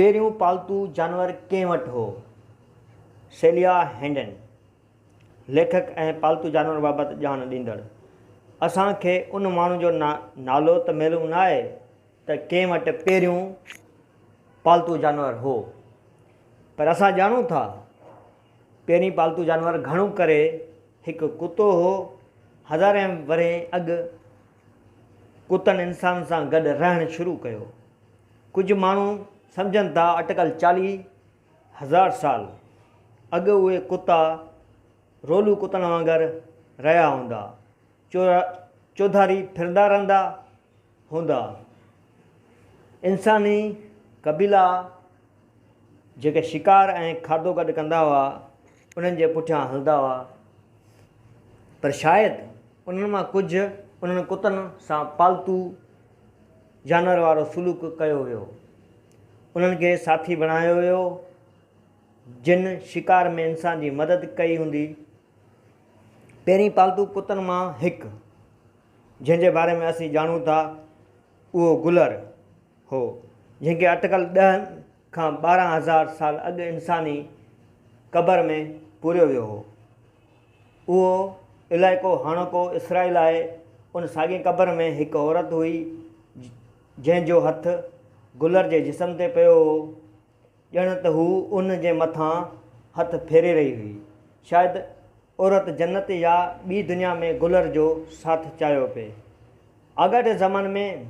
पहिरियों पालतू जानवर कंहिं वटि हो? सेलिया हैंडन, लेखक ऐं पालतू जानवर बाबति ॼाण ॾींदड़। असांखे उन माण्हू जो नालो त मालूम न आहे त कंहिं वटि पहिरियों पालतू जानवर हो, पर असां ॼाणूं था पहिरीं पालतू जानवर घणो करे हिकु कुतो हो। हज़ारे वरे अॻु कुतनि इंसान सां गॾु रहणु शुरू कयो। कुझु माण्हू सम्झनि था अटकल 40,000 साल अॻु उहे कुता रोलू कुतनि वांगुरु रहिया हूंदा, चौधारी फिरंदा रहंदा हूंदा। इंसानी क़बीला जेके शिकार ऐं खाधो गॾु कंदा हुआ उन्हनि जे पुठियां हलंदा हुआ, पर शायदि उन्हनि मां कुझु उन्हनि कुतनि सां पालतू जानवर वारो सुलूक कयो वियो, उन्हनि खे साथी बणायो वियो जिन शिकार में इंसान जी मदद कई हूंदी। पहिरीं पालतू कुतनि मां हिकु जंहिंजे बारे में असीं ॼाणूं था उहो गुलर हो, जंहिंखे अटकल 10 खां 12,000 साल अॻु इंसानी क़बर में पूरियो वियो हो। उहो इलाइक़ो हाणोको इसराइल आहे। उन साॻी क़बर में हिकु औरत हुई जंहिंजो हथु गुलर जे जिस्म ते पियो हो, ॼण त हू उन जे मथां हथु फेरे रही हुई। शायदि औरत जन्नत या ॿी दुनिया में गुलर जो साथ चाहियो पिए। आगाटे ज़माने में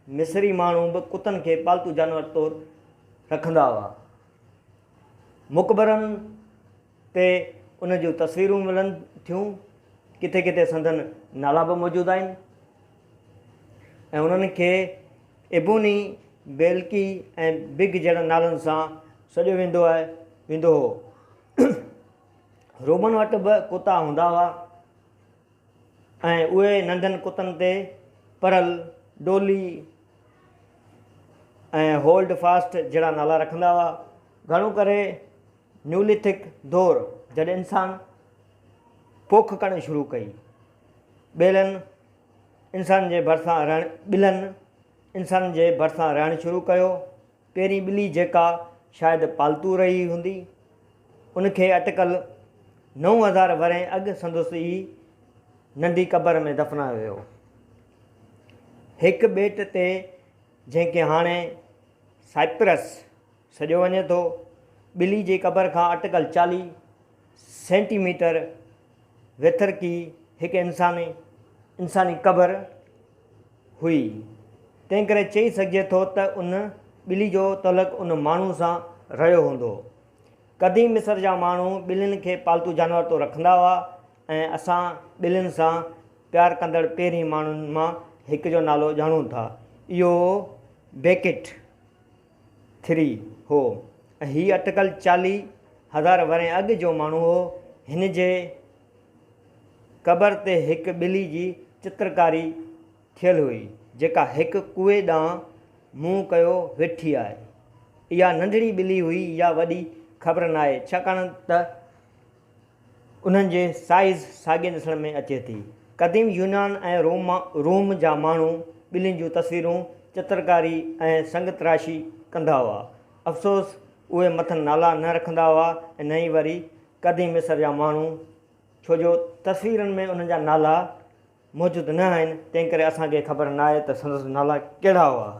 मिस्री माण्हू बि कुतनि खे पालतू जानवर तौरु रखंदा हुआ। मुक़बरनि ते उन जूं तस्वीरूं मिलनि थियूं, किथे किथे संदन नाला बि मौजूदु आहिनि ऐं उन्हनि खे इबूनी, बेल्की ऐं बिग जहिड़नि नालनि सां सॾियो वेंदो हो। रोमन वटि बि कुता हूंदा हुआ ऐं उहे नंढनि कुतनि ते परल, डोली ऐं होल्ड फास्ट जहिड़ा नाला रखंदा हुआ। घणो करे न्यूलिथिक दौर जॾहिं इंसान पोख करणु शुरू कई, ॿिलनि इंसान जे भरिसां रहणु शुरू कयो। पहिरीं ॿिली जेका शायदि पालतू रही हूंदी, उनखे अटकल 9,000 वरे अॻु संदसि ई नंढी क़बर में दफ़नायो वियो। हिकु ॿेट ते जंहिंखे हाणे साइप्रस सॾियो वञे थो, ॿिली जी क़बर खां अटकल 40 सेंटीमीटर वेथिरकी हिकु इंसानी क़बर हुई। तंहिं करे चई सघिजे थो त उन ॿिली जो तलक उन माण्हू सां रहियो हूंदो। क़दीम मिस्र जा माण्हू ॿिलियुनि खे पालतू जानवर तो रखंदा हुआ ऐं असां ॿिलियुनि सां प्यारु कंदड़ पहिरीं माण्हुनि मां हिकु जो नालो ॼाणूं था। इहो बेकेट 3 हो ऐं हीअ अटकल 40,000 वरे अॻु जो माण्हू हो। हिन जे क़बर ते हिकु ॿिली जी चित्रकारी थियल हुई जेका हिकु कुए ॾांहुं मुंहुं कयो वेठी आहे। इहा नंढड़ी ॿिली हुई या वॾी ख़बर न आहे, छाकाणि त उन्हनि जे साइज़ साॻिए नस्ल में अचे थी। क़दीम यूनान ऐं रोम जा माण्हू ॿिलियुनि जूं तस्वीरूं, चित्रकारी ऐं संग तराशी कंदा हुआ। अफ़सोस उहे मथनि नाला न रखंदा हुआ ऐं न ई वरी क़दीम मिस्र जा माण्हू, छो जो तस्वीरुनि में उन्हनि जा नाला मौजूदु न आहिनि, तंहिं करे असांखे ख़बर न आहे त संदसि नाला कहिड़ा हुआ।